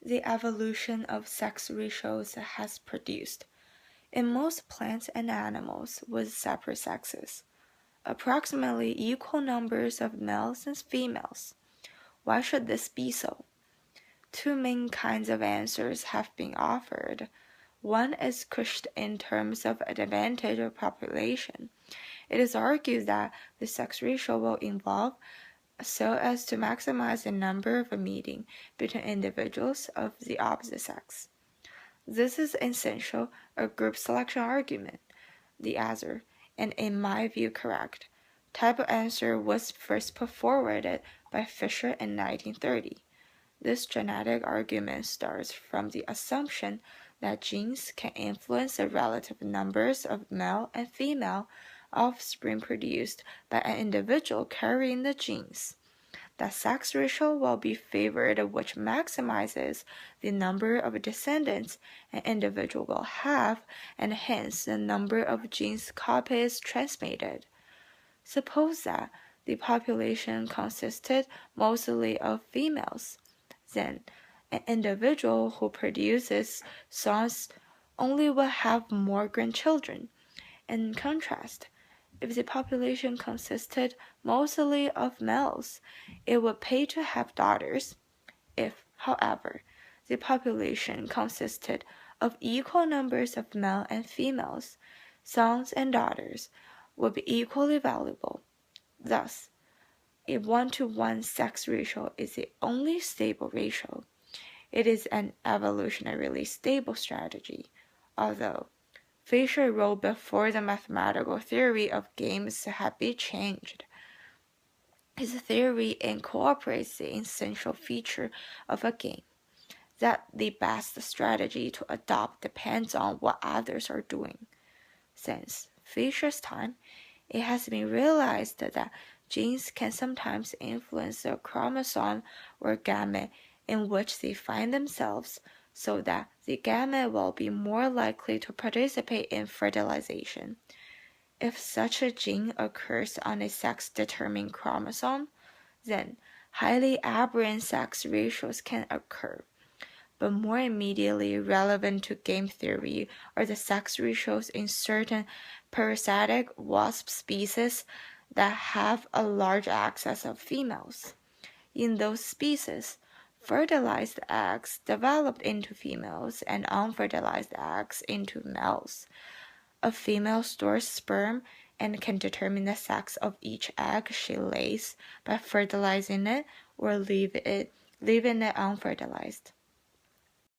the evolution of sex ratios has produced, in most plants and animals with separate sexes, approximately equal numbers of males and females. Why should this be so? Two main kinds of answers have been offered. One is couched in terms of advantage of population. It is argued that the sex ratio will evolve so as to maximize the number of a meeting between individuals of the opposite sex. This is essentially a group selection argument. The other, and in my view correct, type of answer was first put forward by Fisher in 1930. This genetic argument starts from the assumption that genes can influence the relative numbers of male and female offspring produced by an individual carrying the genes. The sex ratio will be favored, which maximizes the number of descendants an individual will have, and hence the number of genes copies transmitted. Suppose that the population consisted mostly of females. Then, an individual who produces sons only will have more grandchildren. In contrast, if the population consisted mostly of males, it would pay to have daughters. If, however, the population consisted of equal numbers of male and females, sons and daughters would be equally valuable. Thus, a 1-to-1 sex ratio is the only stable ratio. It is an evolutionarily stable strategy, although Fisher wrote before the mathematical theory of games had been changed. His theory incorporates the essential feature of a game, that the best strategy to adopt depends on what others are doing. Since Fisher's time, it has been realized that genes can sometimes influence the chromosome or gamete in which they find themselves, so that the gamete will be more likely to participate in fertilization. If such a gene occurs on a sex-determined chromosome, then highly aberrant sex ratios can occur. But more immediately relevant to game theory are the sex ratios in certain parasitic wasp species that have a large excess of females. In those species, fertilized eggs developed into females and unfertilized eggs into males. A female stores sperm and can determine the sex of each egg she lays by fertilizing it or leaving it unfertilized.